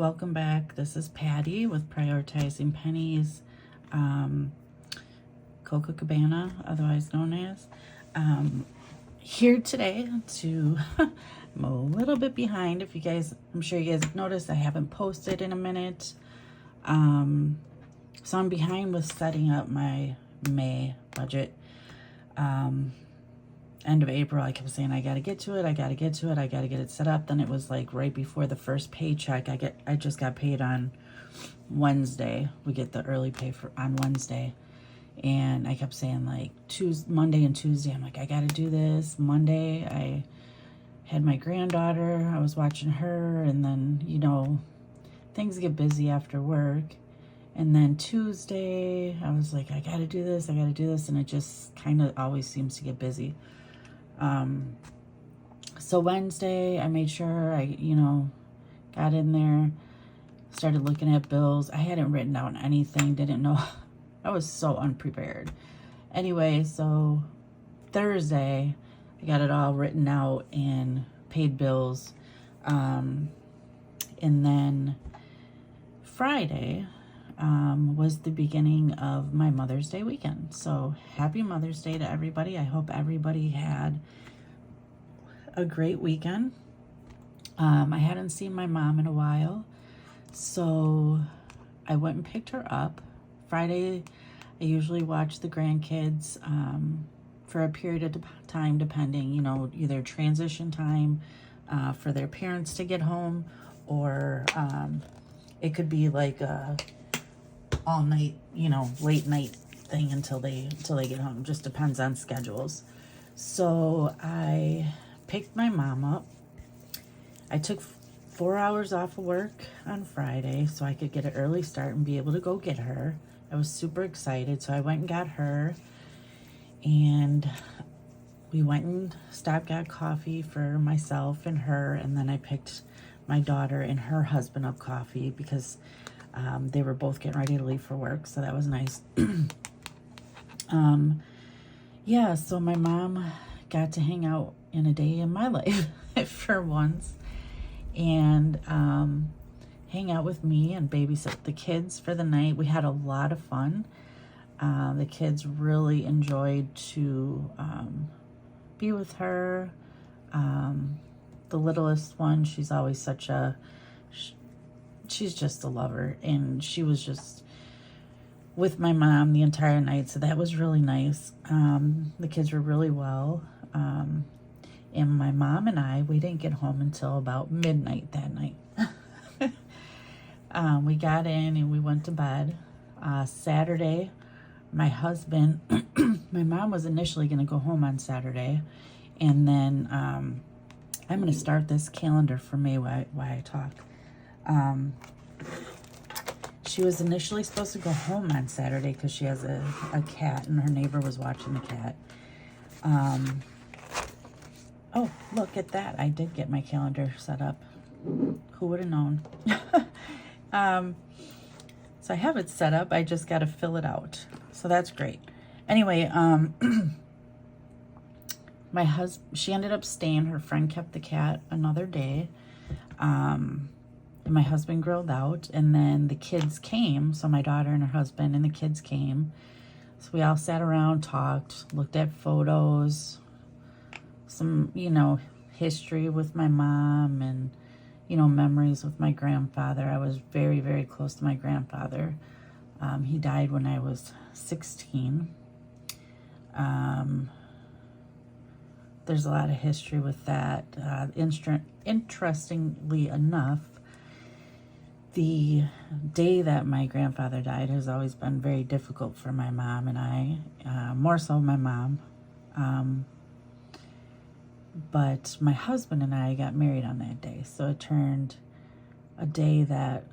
welcome back. This is Patty with Prioritizing Pennies, Coco Cabana, otherwise known as. Here today to, I'm a little bit behind. If you guys, I'm sure you guys have noticed I haven't posted in a minute. So I'm behind with setting up my May budget. End of April, I kept saying, I got to get to it. I got to get to it. I got to get it set up. Then it was like right before the first paycheck. I just got paid on Wednesday. We get the early pay on Wednesday. And I kept saying like Monday and Tuesday, I'm like, I got to do this. Monday, I had my granddaughter. I was watching her. And then, you know, things get busy after work. And then Tuesday, I was like, I got to do this. I got to do this. And it just kind of always seems to get busy. So Wednesday, I made sure I, got in there, started looking at bills. I hadn't written down anything, didn't know. I was so unprepared. Anyway, so Thursday, I got it all written out and paid bills. And then Friday was the beginning of my Mother's Day weekend. So happy Mother's Day to everybody. I hope everybody had a great weekend. I hadn't seen my mom in a while, so I went and picked her up. Friday, I usually watch the grandkids for a period of time, depending, either transition time for their parents to get home, or it could be like a all night, late night thing until they get home. Just depends on schedules. So I picked my mom up. I took 4 hours off of work on Friday so I could get an early start and be able to go get her. I was super excited, so I went and got her, and we went and stopped, got coffee for myself and her, and then I picked my daughter and her husband up coffee because they were both getting ready to leave for work, so that was nice. Yeah, so my mom got to hang out in a day in my life for once, and hang out with me and babysit the kids for the night. We had a lot of fun. The kids really enjoyed to be with her. The littlest one, she's always she's just a lover, and she was just with my mom the entire night, so that was really nice. The kids were really well, and my mom and we didn't get home until about midnight that night. We got in and we went to bed. Saturday, my husband, my mom was initially going to go home on Saturday, and then I'm going to start this calendar for May while I talk. She was initially supposed to go home on Saturday because she has a cat, and her neighbor was watching the cat. Oh, look at that. I did get my calendar set up. Who would have known? So I have it set up. I just got to fill it out. So that's great. Anyway, she ended up staying. Her friend kept the cat another day. And my husband grilled out, and then the kids came. So my daughter and her husband and the kids came. So we all sat around, talked, looked at photos, some, history with my mom, and, memories with my grandfather. I was very, very close to my grandfather. He died when I was 16. There's a lot of history with that. Interestingly enough, the day that my grandfather died has always been very difficult for my mom and I, more so my mom. But my husband and I got married on that day, so it turned a day that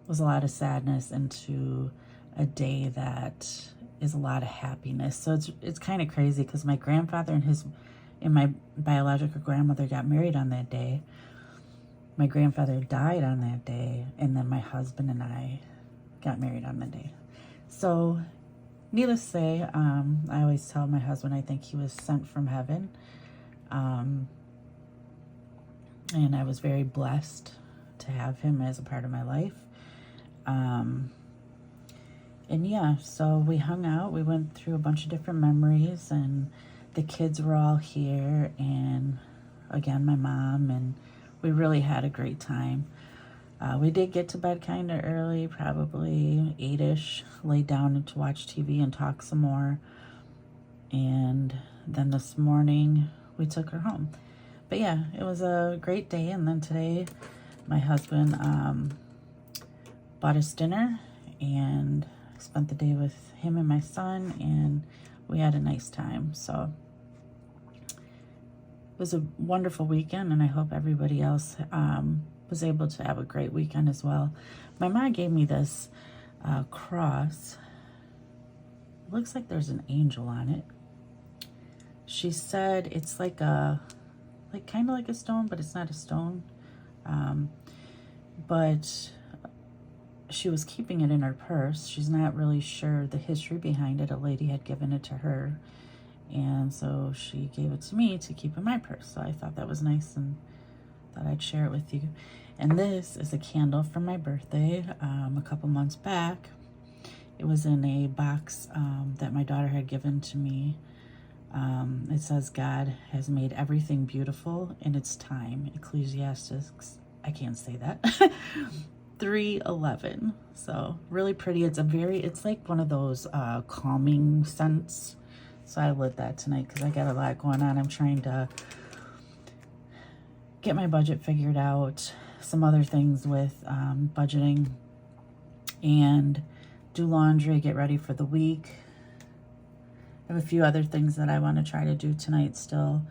was a lot of sadness into a day that is a lot of happiness. So it's kind of crazy because my grandfather and my biological grandmother got married on that day. My grandfather died on that day, and then my husband and I got married on the day. So needless to say, I always tell my husband I think he was sent from heaven. And I was very blessed to have him as a part of my life. And yeah, so we hung out. We went through a bunch of different memories, and the kids were all here, and again, my mom, and we really had a great time. We did get to bed kind of early, probably 8-ish, laid down to watch TV and talk some more. And then this morning, we took her home. But yeah, it was a great day. And then today, my husband bought us dinner, and spent the day with him and my son, and we had a nice time. So it was a wonderful weekend, and I hope everybody else was able to have a great weekend as well. My mom gave me this cross. It looks like there's an angel on it. She said it's like kind of like a stone, but it's not a stone. But she was keeping it in her purse. She's not really sure the history behind it. A lady had given it to her, and so she gave it to me to keep in my purse. So I thought that was nice and thought I'd share it with you. And this is a candle from my birthday a couple months back. It was in a box that my daughter had given to me. It says, God has made everything beautiful in its time. Ecclesiastes, I can't say that. 3:11. So really pretty. It's like one of those calming scents. So I lit that tonight because I got a lot going on. I'm trying to get my budget figured out, some other things with budgeting, and do laundry, get ready for the week. I have a few other things that I want to try to do tonight still.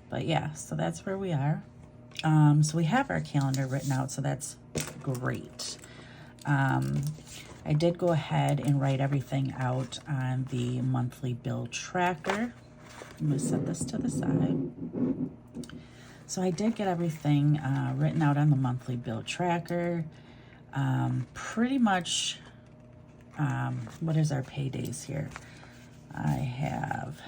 But yeah, so that's where we are. So we have our calendar written out, so that's great. I did go ahead and write everything out on the monthly bill tracker. I'm going to set this to the side. So I did get everything written out on the monthly bill tracker. Pretty much, what is our paydays here? I have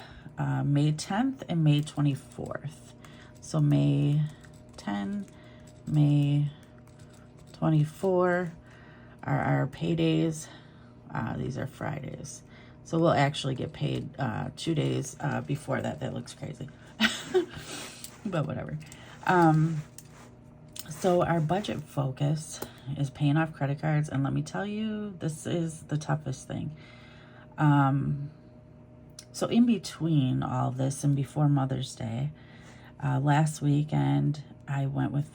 May 10th and May 24th. So May 10, May 24 are our paydays. These are Fridays. So we'll actually get paid 2 days before that. That looks crazy. But whatever. So our budget focus is paying off credit cards. And let me tell you, this is the toughest thing. So in between all of this and before Mother's Day, last weekend, I went with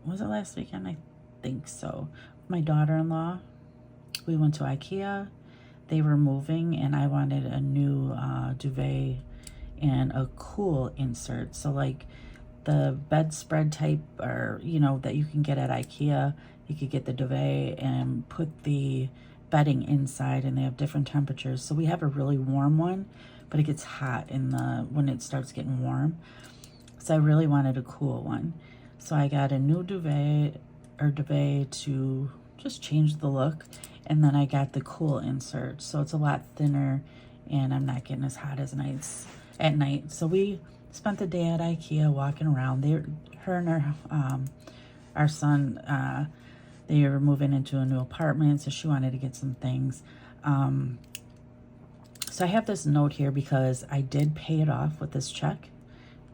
was it last weekend? I think so. My daughter-in-law. We went to IKEA. They were moving, and I wanted a new duvet and a cool insert. So like the bedspread type, or that you can get at IKEA, you could get the duvet and put the bedding inside, and they have different temperatures. So we have a really warm one, but it gets hot when it starts getting warm. So I really wanted a cool one. So I got a new duvet to just change the look, and then I got the cool insert. So it's a lot thinner, and I'm not getting as hot as at night. So we spent the day at IKEA walking around. Her and our son, they were moving into a new apartment, so she wanted to get some things. So I have this note here because I did pay it off with this check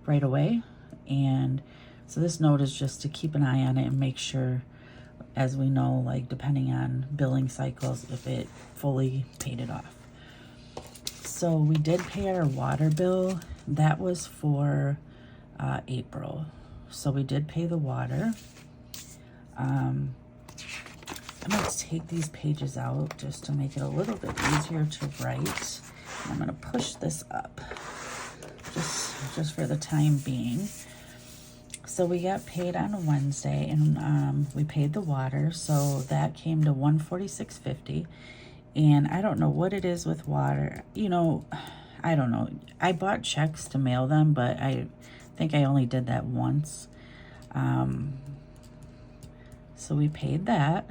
right away. And so this note is just to keep an eye on it and make sure, as we know, like depending on billing cycles, if it fully paid it off. So we did pay our water bill. That was for April. So we did pay the water. I'm going to take these pages out just to make it a little bit easier to write. I'm going to push this up just for the time being. So we got paid on a Wednesday, and we paid the water. So that came to $146.50. And I don't know what it is with water. I don't know. I bought checks to mail them, but I think I only did that once. So we paid that.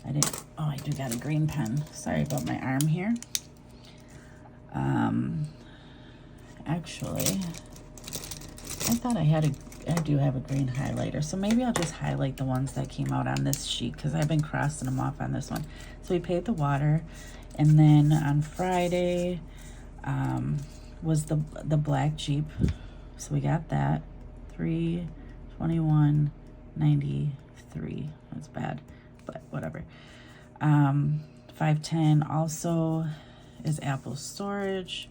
I do got a green pen. Sorry about my arm here. Actually, I thought I had I do have a green highlighter, so maybe I'll just highlight the ones that came out on this sheet because I've been crossing them off on this one. So we paid the water, and then on Friday was the black Jeep. So we got that, $321.93. That's bad, but whatever. 510 also is Apple storage.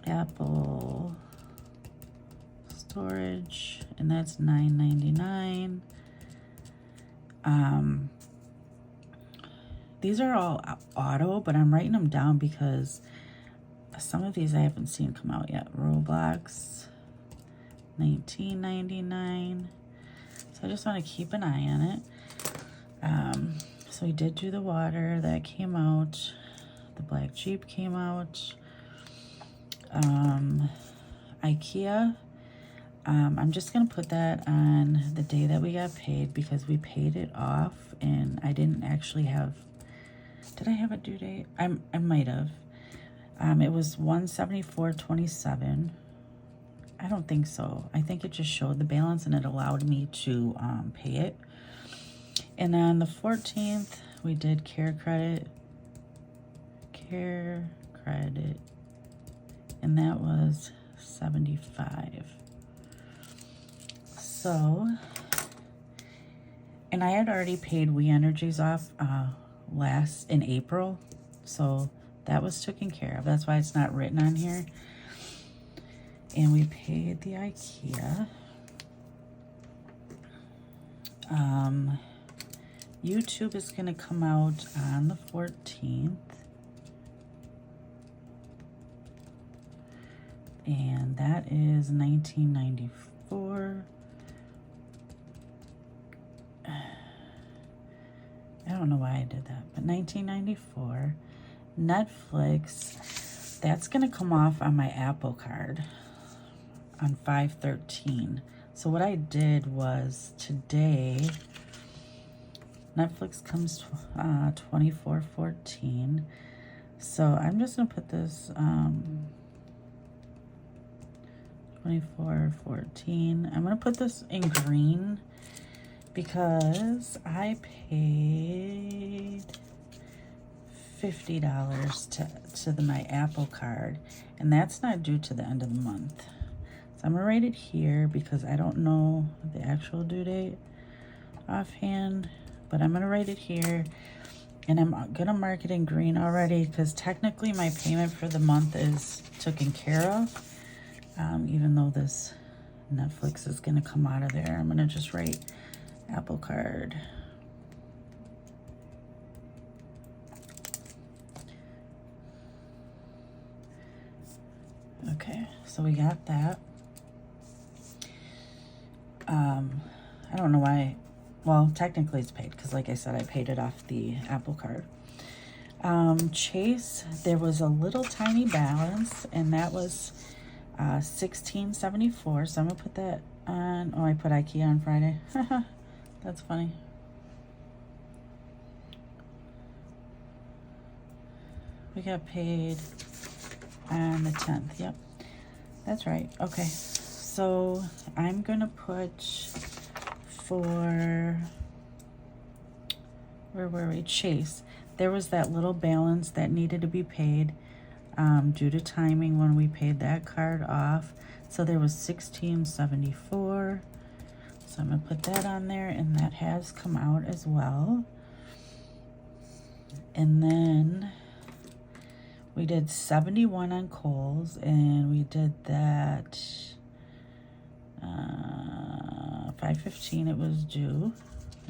Apple storage, and that's $9.99. These are all auto, but I'm writing them down because some of these I haven't seen come out yet. Roblox, $19.99. So I just want to keep an eye on it. So we did do the water. That came out. The black Jeep came out. IKEA. I'm just going to put that on the day that we got paid because we paid it off and I didn't actually have... Did I have a due date? I might have. It was $174.27. I don't think so. I think it just showed the balance and it allowed me to pay it. And on the 14th, we did Care Credit. Care Credit. And that was $75. So, and I had already paid We Energies off in April. So that was taken care of. That's why it's not written on here. And we paid the IKEA. YouTube is going to come out on the 14th. And that is $19.94. I don't know why I did that, but $19.94. Netflix, that's going to come off on my Apple card on 5/13. So what I did was today, Netflix comes $24.14. So I'm just going to put this $24.14. I'm going to put this in green because I paid $50 to my Apple card, and that's not due to the end of the month. So I'm going to write it here because I don't know the actual due date offhand, but I'm going to write it here, and I'm going to mark it in green already because technically my payment for the month is taken care of. Even though this Netflix is going to come out of there, I'm going to just write Apple card. Okay, so we got that. I don't know why. Well, technically it's paid because, like I said, I paid it off the Apple card. Chase, there was a little tiny balance, and that was $16.74. So I'm gonna put that on. Oh, I put IKEA on Friday. That's funny. We got paid on the 10th. Yep, that's right. Okay, so I'm gonna put for, where were we? Chase. There was that little balance that needed to be paid due to timing when we paid that card off. So there was $16.74. So I'm gonna put that on there, and that has come out as well. And then we did 71 on Kohl's, and we did that 5/15 it was due,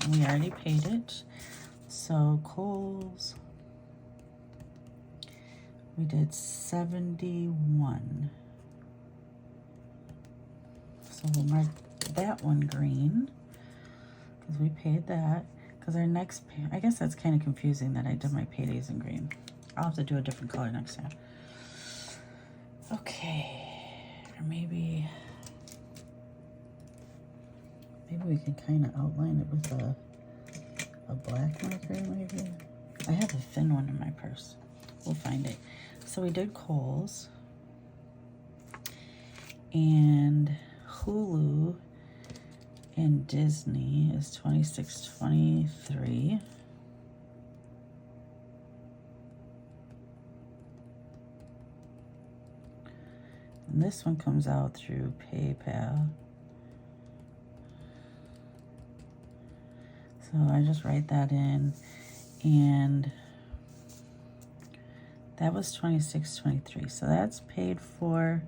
and we already paid it. So Kohl's, we did 71. So we'll mark that one green because we paid that. Because our next pay, I guess that's kind of confusing that I did my paydays in green. I'll have to do a different color next time. Okay, or maybe we can kind of outline it with a black marker, maybe. I have a thin one in my purse. We'll find it. So we did Kohl's, and Hulu and Disney is $26.23. And this one comes out through PayPal. So I just write that in, and that was $26.23. So that's paid for,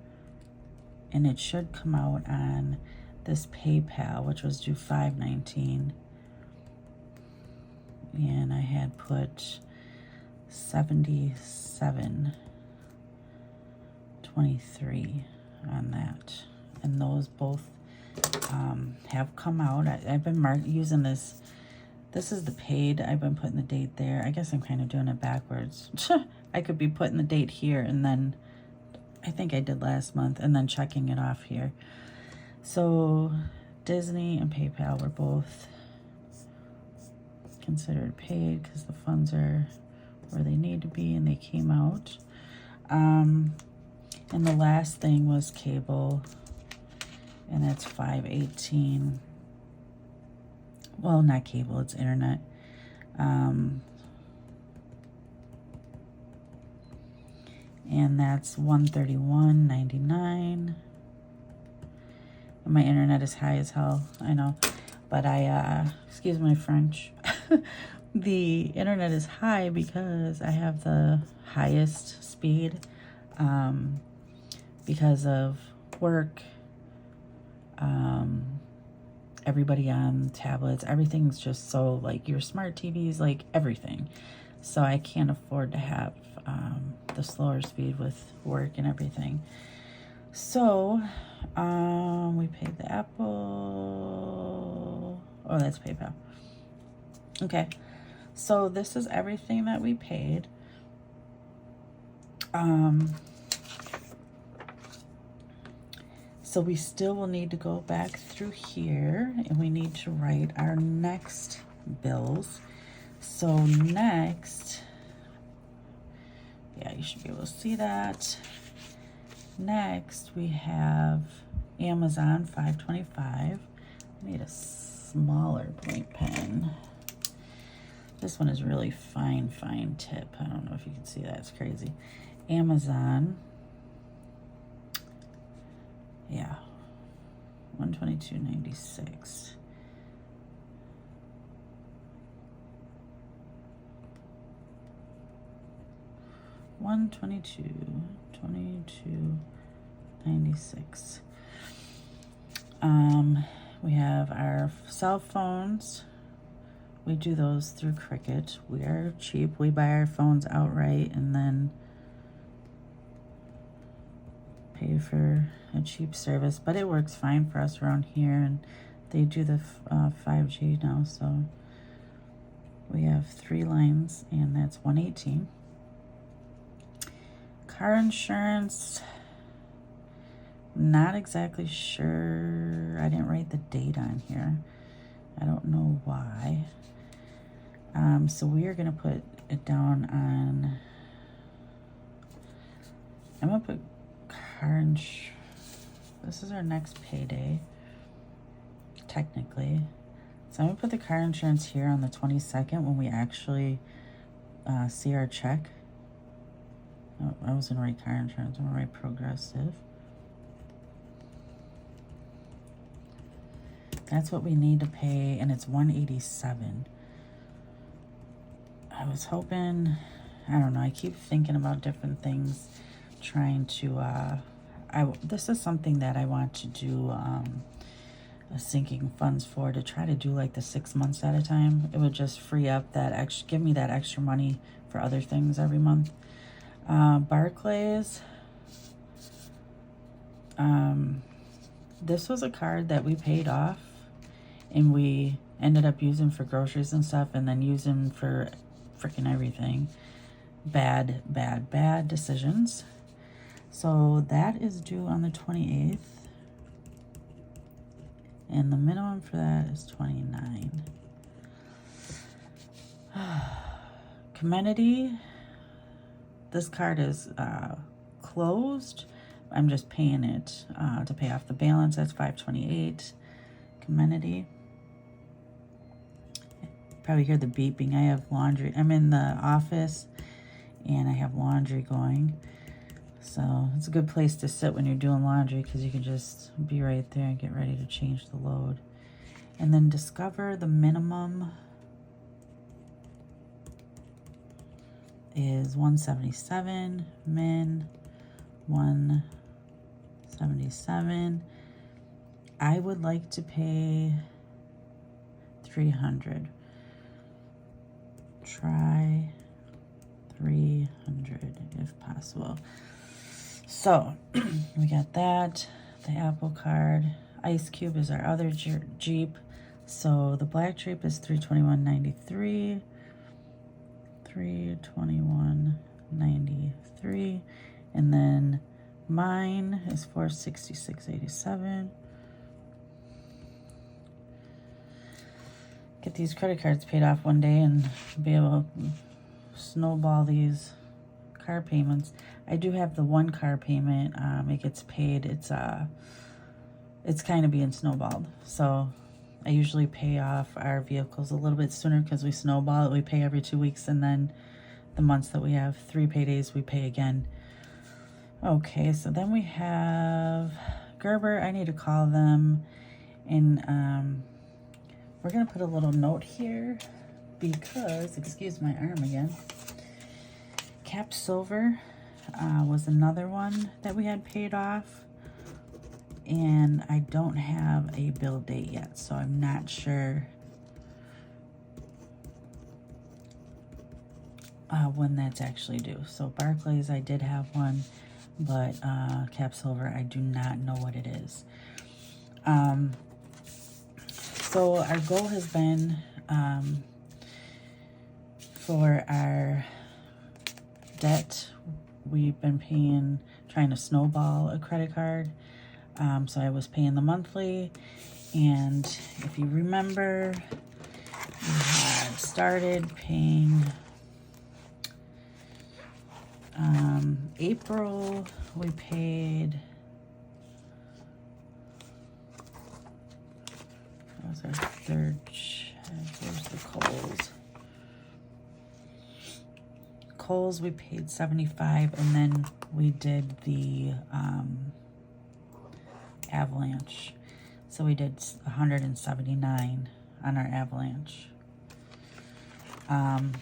and it should come out on this PayPal, which was due $5.19. And I had put $77.23 on that, and those both have come out. I've been using this. This is the paid. I've been putting the date there. I guess I'm kind of doing it backwards. I could be putting the date here, and then I think I did last month, and then checking it off here. So Disney and PayPal were both considered paid because the funds are where they need to be, and they came out. And the last thing was cable, and that's $5.18. Well, not cable, it's internet. And that's $131.99. And my internet is high as hell, I know. But excuse my French. The internet is high because I have the highest speed because of work, everybody on tablets, everything's just so, like, your smart TVs, like everything. So I can't afford to have the slower speed with work and everything. So we paid the Apple. Oh, that's PayPal. Okay, so this is everything that we paid. So we still will need to go back through here, and we need to write our next bills. So next, yeah, you should be able to see that. Next, we have Amazon, $5.25. I need a smaller point pen. This one is really fine tip. I don't know if you can see that. It's crazy. Amazon, yeah, $122.96. $122.96. We have our cell phones. We do those through Cricket. We are cheap. We buy our phones outright and then pay for a cheap service, but it works fine for us around here, and they do the 5G now, so we have 3 lines, and that's $118. Car insurance, not exactly sure. I didn't write the date on here. I don't know why. So we are going to put it down on, I'm going to put car insurance. This is our next payday, technically. So I'm going to put the car insurance here on the 22nd when we actually see our check. Oh, I was going to write car insurance. I'm going to write Progressive. That's what we need to pay, and it's $187. I was hoping, I don't know, I keep thinking about different things, trying to, this is something that I want to do sinking funds for, to try to do like the 6 months at a time. It would just free up that extra, give me that extra money for other things every month. Barclays, this was a card that we paid off, and we ended up using for groceries and stuff, and then using for freaking everything. Bad decisions. So that is due on the 28th, and the minimum for that is $29. Comenity, this card is closed. I'm just paying it to pay off the balance. That's $528. Comenity. Probably hear the beeping. I have laundry. I'm in the office and I have laundry going. So it's a good place to sit when you're doing laundry because you can just be right there and get ready to change the load. And then discover the minimum is 177, min 177. I would like to pay 300. Try 300 if possible. So we got that, the Apple Card. Ice Cube is our other Jeep. So the black Jeep is $321.93. $321.93. And then mine is $466.87. Get these credit cards paid off one day and be able to snowball these car payments. I do have the one car payment. It gets paid. It's kind of being snowballed. So I usually pay off our vehicles a little bit sooner because we snowball it. We pay every 2 weeks, and then the months that we have 3 paydays, we pay again. Okay, so then we have Gerber. I need to call them, and we're gonna put a little note here because, excuse my arm again, Cap Silver was another one that we had paid off, and I don't have a bill date yet, so I'm not sure when that's actually due. So Barclays, I did have one, but Cap Silver, I do not know what it is. So our goal has been for our debt, we've been trying to snowball a credit card. So I was paying the monthly, and if you remember, we had started paying April, we paid, that was our third check. Where's the Kohl's, we paid $75, and then we did the Avalanche, so we did $179 on our Avalanche. I'm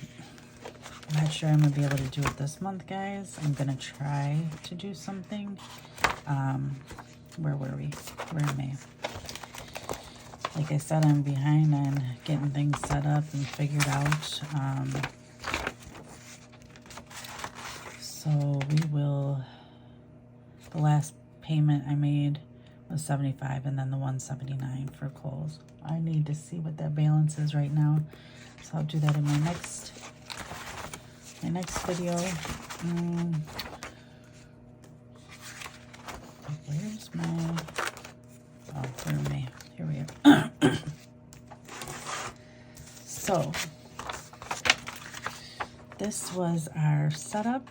not sure I'm gonna be able to do it this month, guys. I'm gonna try to do something. Where were we? We're in May. Like I said, I'm behind on getting things set up and figured out. So we will, the last payment I made was $75, and then the $179 for Kohl's. I need to see what that balance is right now, so I'll do that in my next video. Where's my, oh, where am I? Here we are. So this was our setup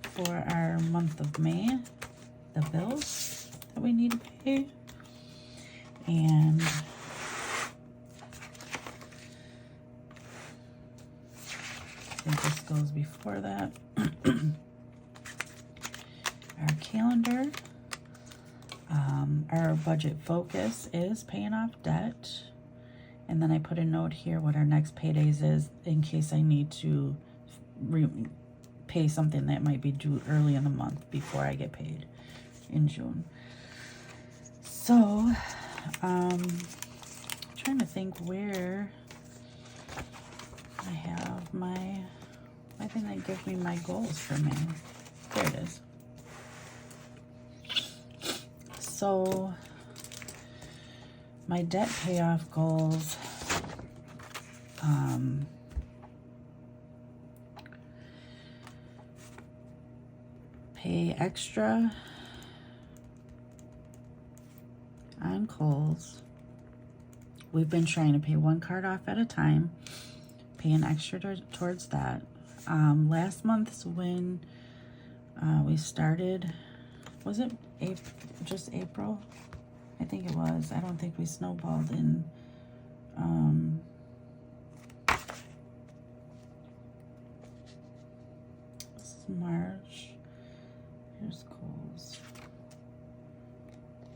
for our month of May, the bills that we need to pay, and I think this goes before that. Our calendar, our budget focus is paying off debt, and then I put a note here what our next paydays is in case I need to pay something that might be due early in the month before I get paid in June. So trying to think where I have my thing that gives me my goals for May. There it is. So my debt payoff goals, pay extra on Kohl's. We've been trying to pay one card off at a time, paying extra towards that. Last month's when we started was it just April? I think it was. I don't think we snowballed in, this is March. Here's Kohl's.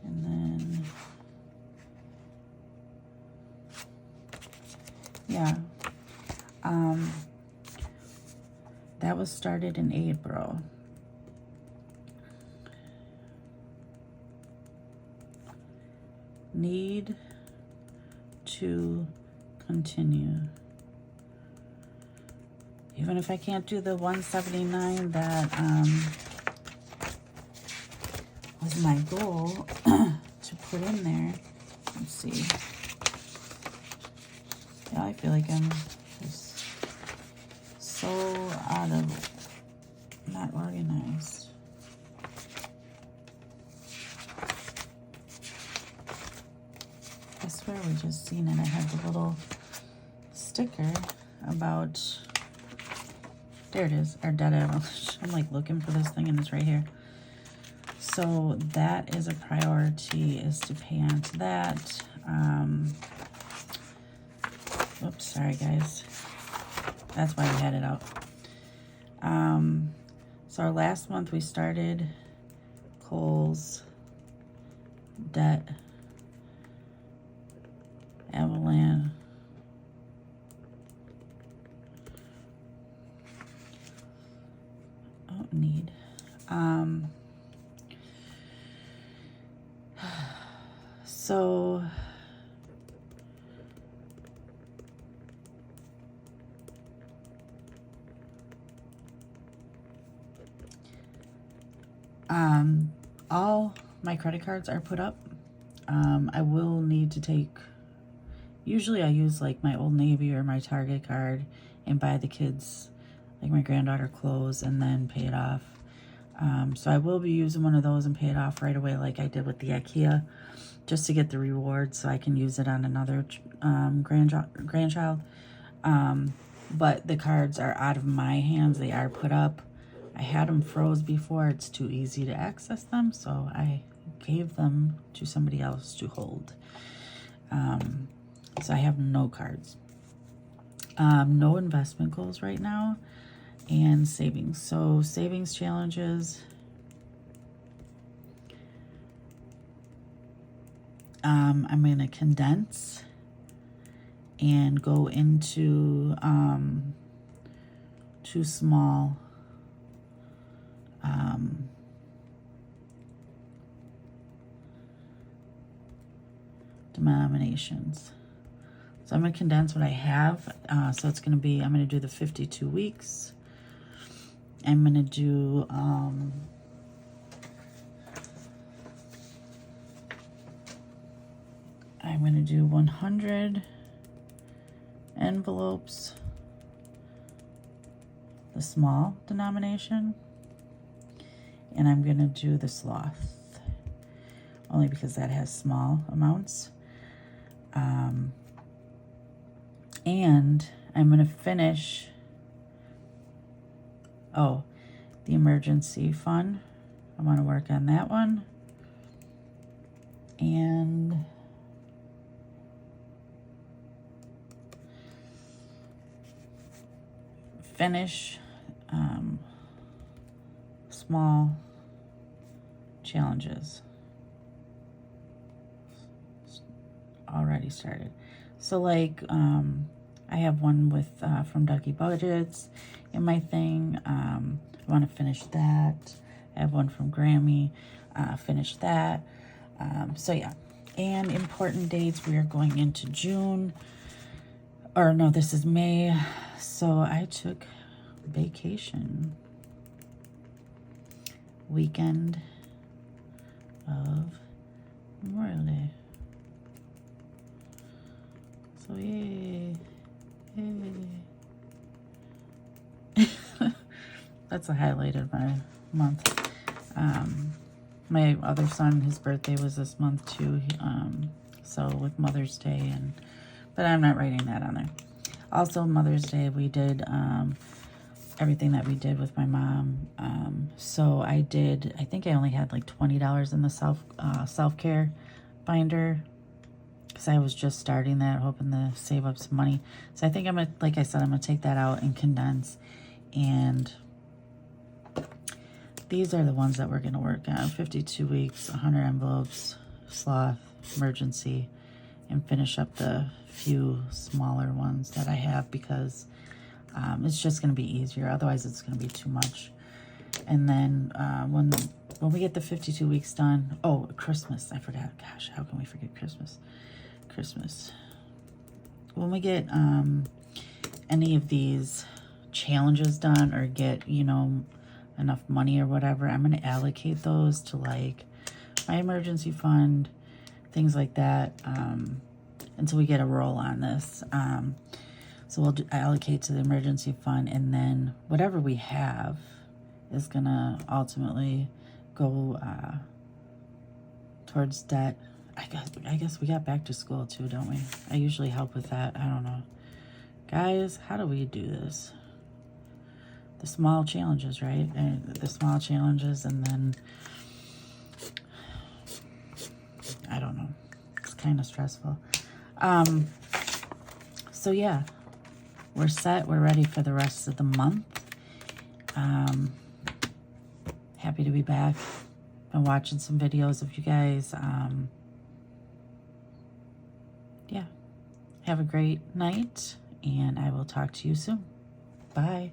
And then, yeah, that was started in April. Need to continue. Even if I can't do the 179 that was my goal to put in there. Let's see. Yeah, I feel like I'm just so out of, not organized. I swear we just seen it. I had the little sticker about, there it is, our debt avalanche. I'm like looking for this thing and it's right here. So that is a priority, is to pay on to that. Oops, sorry guys. That's why we had it out. So our last month we started Kohl's debt avalanche. Oh, need. So all my credit cards are put up. I will need to take, usually I use like my Old Navy or my Target card and buy the kids, like my granddaughter, clothes and then pay it off. So I will be using one of those and pay it off right away like I did with the IKEA, just to get the reward so I can use it on another grandchild. But the cards are out of my hands. They are put up. I had them froze before. It's too easy to access them, so I gave them to somebody else to hold. So I have no cards. No investment goals right now, and savings. So savings challenges. I'm going to condense and go into two small denominations. So I'm going to condense what I have. So it's going to be, I'm going to do the 52 weeks. I'm going to do I'm going to do 100 envelopes, the small denomination, and I'm going to do the sloth, only because that has small amounts. And I'm going to finish, the emergency fund. I want to work on that one. And finish small challenges. Already started. So like I have one with from Ducky Budgets in my thing. I want to finish that. I have one from Grammy. Finish that. So yeah. And important dates, we are going into June. Or no, this is May. So I took vacation weekend of Memorial Day. So yay. That's a highlight of my month. My other son, his birthday was this month too. So with Mother's Day, but I'm not writing that on there. Also Mother's Day, we did everything that we did with my mom. So I think I only had like $20 in the self-care binder, because I was just starting that, hoping to save up some money. So I think I'm gonna, like I said, I'm gonna take that out and condense. And these are the ones that we're gonna work on: 52 weeks, 100 envelopes, sloth, emergency, and finish up the few smaller ones that I have, because it's just gonna be easier. Otherwise, it's gonna be too much. And then when we get the 52 weeks done, oh, Christmas, I forgot. Gosh, how can we forget Christmas? When we get any of these challenges done, or get, you know, enough money or whatever, I'm going to allocate those to like my emergency fund, things like that, until we get a roll on this. So we'll allocate to the emergency fund, and then whatever we have is going to ultimately go towards debt. I guess we got back to school too, don't we? I usually help with that. I don't know. Guys, how do we do this? The small challenges, right? The small challenges, and then, I don't know. It's kind of stressful. So yeah, we're set. We're ready for the rest of the month. Happy to be back. Been watching some videos of you guys. Yeah. Have a great night, and I will talk to you soon. Bye.